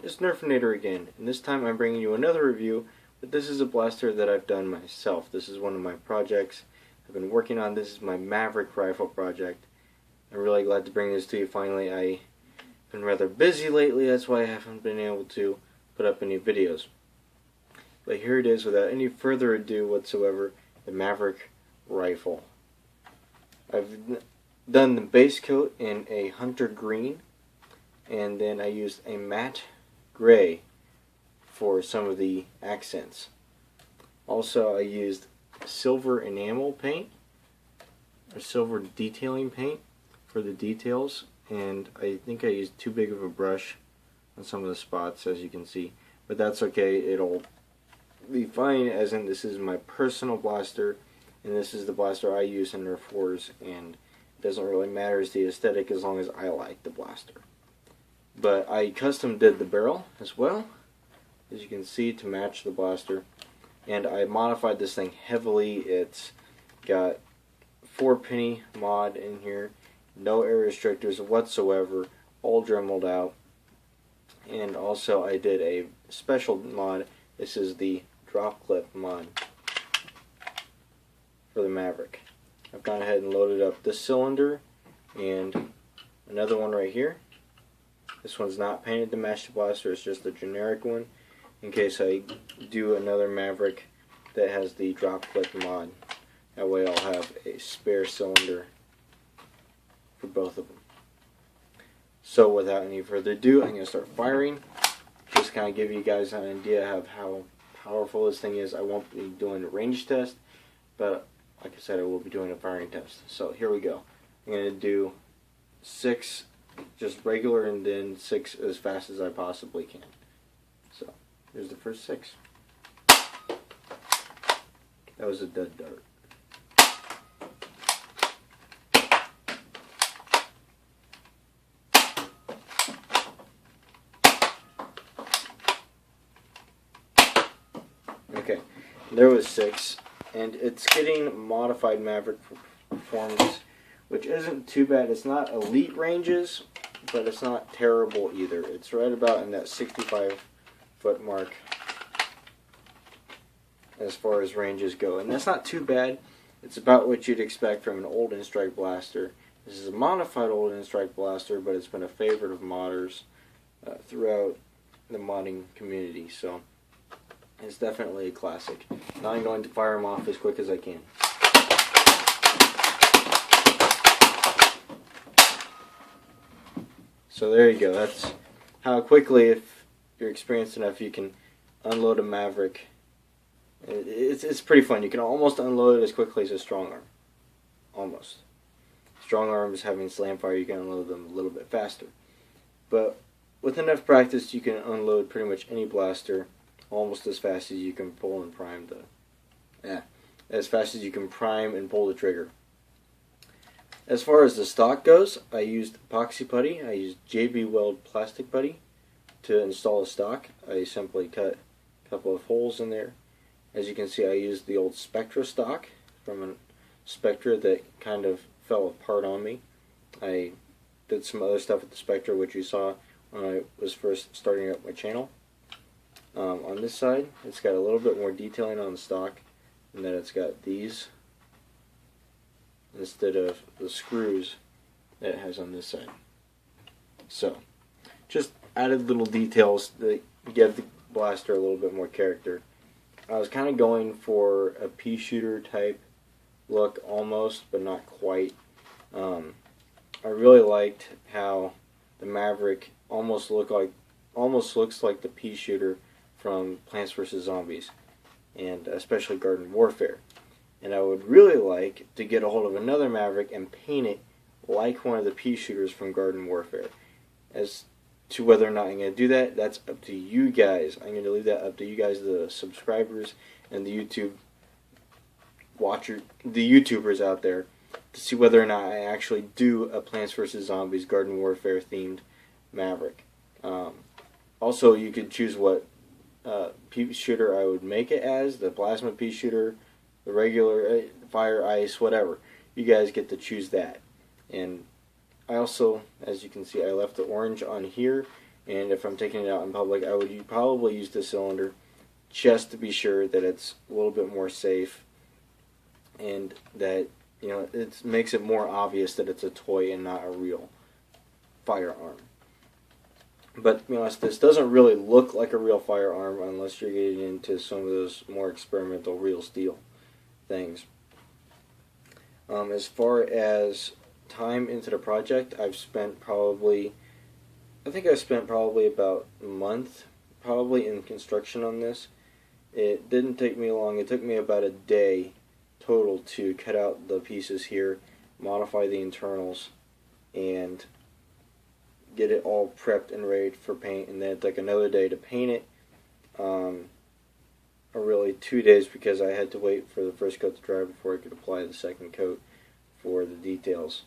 everyone, it's Nerfinator again, and this time I'm bringing you another review, but this is a blaster that I've done myself. This is one of my projects I've been working on. This is my Maverick rifle project. I'm really glad to bring this to you finally. I've been rather busy lately, that's why I haven't been able to put up any videos. But here it is, without any further ado whatsoever, the Maverick rifle. I've done the base coat in a hunter green, and then I used a matte gray for some of the accents. Also, I used silver enamel paint, or silver detailing paint for the details, and I think I used too big of a brush on some of the spots, as you can see, but that's okay. It'll be fine, as in this is my personal blaster, and this is the blaster I use in Nerf Wars, and it doesn't really matter as the aesthetic as long as I like the blaster. But I custom did the barrel as well, as you can see, to match the blaster, and I modified this thing heavily. It's got 4-penny mod in here, no air restrictors whatsoever, all dremeled out, and also I did a special mod. This is the drop clip mod for the Maverick. I've gone ahead and loaded up this cylinder and another one right here. This one's not painted to match the blaster, it's just a generic one in case I do another Maverick that has the drop clip mod. That way I'll have a spare cylinder for both of them. So without any further ado, I'm going to start firing. Just kind of give you guys an idea of how powerful this thing is. I won't be doing a range test, but like I said, I will be doing a firing test. So here we go. I'm going to do 6 just regular, and then 6 as fast as I possibly can. So here's the first 6. That was a dead dart. Okay, there was 6, and it's getting modified Maverick performance, which isn't too bad. It's not elite ranges, but it's not terrible either. It's right about in that 65-foot mark as far as ranges go, and that's not too bad. It's about what you'd expect from an old in-strike blaster. This is a modified old in-strike blaster, but it's been a favorite of modders throughout the modding community, so it's definitely a classic. Now I'm going to fire them off as quick as I can. So there you go. That's how quickly, if you're experienced enough, you can unload a Maverick. It's pretty fun. You can almost unload it as quickly as a strong arm. Almost. Strong arms having slam fire, you can unload them a little bit faster. But with enough practice, you can unload pretty much any blaster almost as fast as you can pull and prime as fast as you can prime and pull the trigger. As far as the stock goes, I used epoxy putty. I used JB Weld plastic putty to install the stock. I simply cut a couple of holes in there. As you can see, I used the old Spectra stock from a Spectra that kind of fell apart on me. I did some other stuff with the Spectra, which you saw when I was first starting up my channel. On this side, it's got a little bit more detailing on the stock, and then it's got these instead of the screws that it has on this side. So, just added little details that give the blaster a little bit more character. I was kind of going for a pea shooter type look almost, but not quite. I really liked how the Maverick almost looks like the pea shooter from Plants vs. Zombies, and especially Garden Warfare. And I would really like to get a hold of another Maverick and paint it like one of the pea shooters from Garden Warfare. As to whether or not I'm going to do that, that's up to you guys. I'm going to leave that up to you guys, the subscribers and the YouTubers out there, to see whether or not I actually do a Plants vs. Zombies Garden Warfare themed Maverick. Also, you could choose what pea shooter I would make it as, the plasma pea shooter, the regular fire, ice, whatever. You guys get to choose that. And I also, as you can see, I left the orange on here and if I'm taking it out in public, I would probably use the cylinder just to be sure that it's a little bit more safe, and that, you know, it makes it more obvious that it's a toy and not a real firearm. But to be honest, this doesn't really look like a real firearm unless you're getting into some of those more experimental real steel things. As far as time into the project, I spent probably about a month probably in construction on this. It didn't take me long. It took me about a day total to cut out the pieces here, modify the internals, and get it all prepped and ready for paint. And then it took another day to paint it, or really 2 days, because I had to wait for the first coat to dry before I could apply the second coat for the details.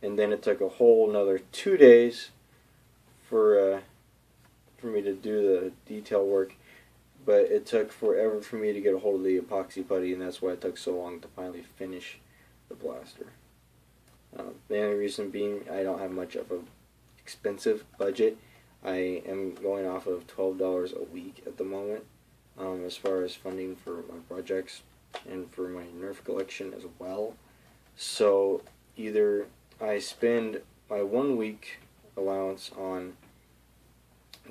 And then it took a whole another 2 days for me to do the detail work, but it took forever for me to get a hold of the epoxy putty, and that's why it took so long to finally finish the blaster. The only reason being, I don't have much of an expensive budget. I am going off of $12 a week at the moment, as far as funding for my projects and for my Nerf collection as well. So either I spend my 1 week allowance on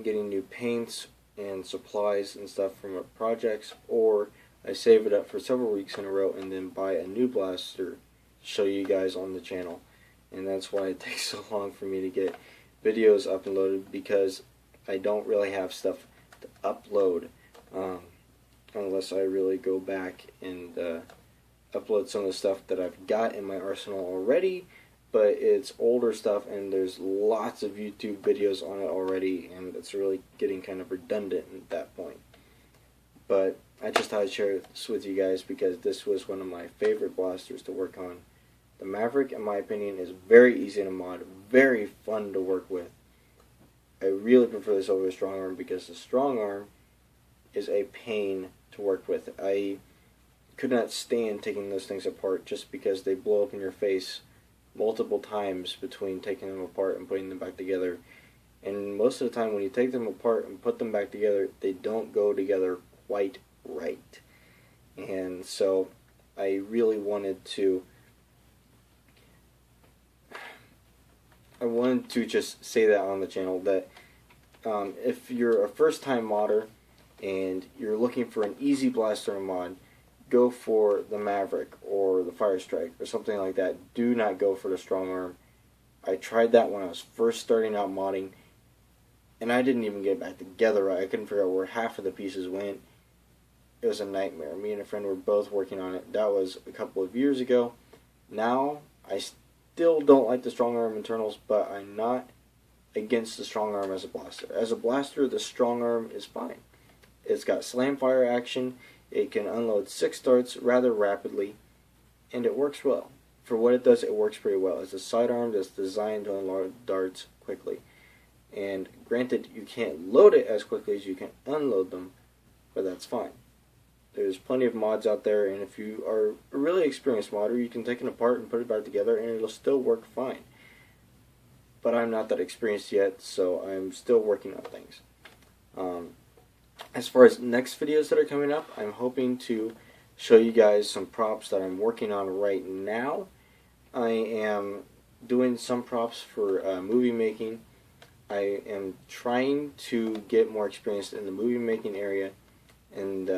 getting new paints and supplies and stuff from my projects, or I save it up for several weeks in a row and then buy a new blaster to show you guys on the channel. And that's why it takes so long for me to get videos uploaded, because I don't really have stuff to upload unless I really go back and upload some of the stuff that I've got in my arsenal already, but it's older stuff and there's lots of YouTube videos on it already, and it's really getting kind of redundant at that point. But I just thought I'd share this with you guys because this was one of my favorite blasters to work on. The Maverick, in my opinion, is very easy to mod, very fun to work with. I really prefer this over the strong arm because the strong arm is a pain to work with. I could not stand taking those things apart just because they blow up in your face multiple times between taking them apart and putting them back together. And most of the time when you take them apart and put them back together, they don't go together quite right. And so I really wanted to just say that on the channel, that if you're a first-time modder and you're looking for an easy blaster to mod, go for the Maverick or the Fire Strike or something like that. Do not go for the strong arm. I tried that when I was first starting out modding, and I didn't even get it back together right. I couldn't figure out where half of the pieces went. It was a nightmare. Me and a friend were both working on it. That was a couple of years ago. Now, I still don't like the strong arm internals, but I'm not against the strong arm as a blaster. As a blaster, the strong arm is fine. It's got slam fire action. It can unload 6 darts rather rapidly, and it works well. For what it does, it works pretty well. It's a sidearm that's designed to unload darts quickly. And granted, you can't load it as quickly as you can unload them, but that's fine. There's plenty of mods out there, and if you are a really experienced modder, you can take it apart and put it back together, and it'll still work fine. But I'm not that experienced yet, so I'm still working on things. As far as next videos that are coming up, I'm hoping to show you guys some props that I'm working on right now. I am doing some props for movie making. I am trying to get more experienced in the movie making area, and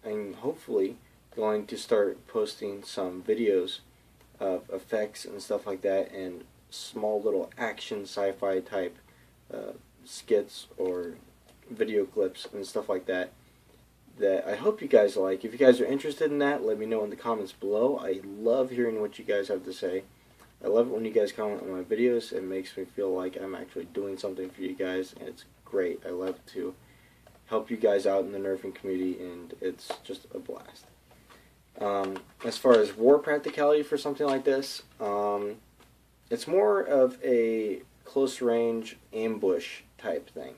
I'm hopefully going to start posting some videos of effects and stuff like that, and small little action sci-fi type skits or video clips and stuff like that I hope you guys like. If you guys are interested in that, let me know in the comments below. I love hearing what you guys have to say. I love it when you guys comment on my videos. It makes me feel like I'm actually doing something for you guys, and it's great. I love to help you guys out in the nerfing community, and it's just a blast. As far as war practicality for something like this, it's more of a close range ambush type thing.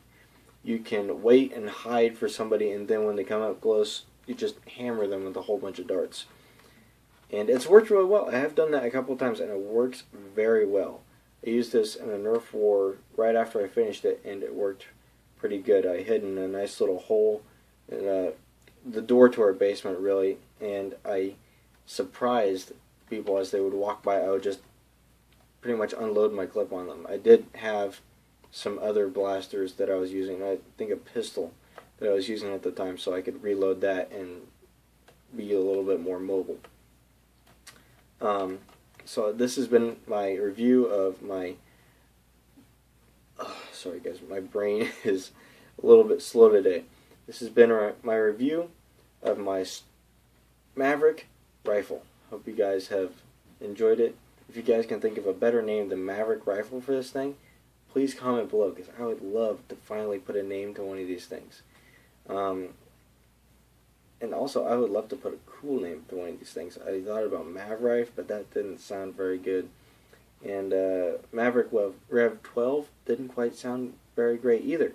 You can wait and hide for somebody, and then when they come up close, you just hammer them with a whole bunch of darts. And it's worked really well. I have done that a couple of times, and it works very well. I used this in a Nerf war right after I finished it, and it worked pretty good. I hid in a nice little hole in the door to our basement, really, and I surprised people as they would walk by. I would just pretty much unload my clip on them. I did have some other blasters that I was using. I think a pistol that I was using at the time, so I could reload that and be a little bit more mobile. So this has been my review of my sorry guys, my brain is a little bit slow today. This has been my review of my Maverick rifle. Hope you guys have enjoyed it. If you guys can think of a better name than Maverick rifle for this thing, please comment below, because I would love to finally put a name to one of these things. And also, I would love to put a cool name to one of these things. I thought about Maverick, but that didn't sound very good. And Maverick Rev 12 didn't quite sound very great either.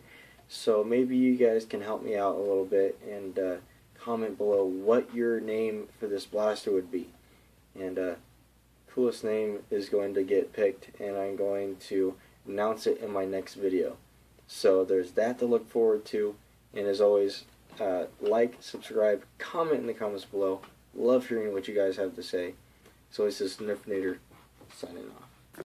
So maybe you guys can help me out a little bit and comment below what your name for this blaster would be. And coolest name is going to get picked, and I'm going to announce it in my next video. So there's that to look forward to. And as always, like, subscribe, comment in the comments below. Love hearing what you guys have to say. So this is Nerfinator signing off.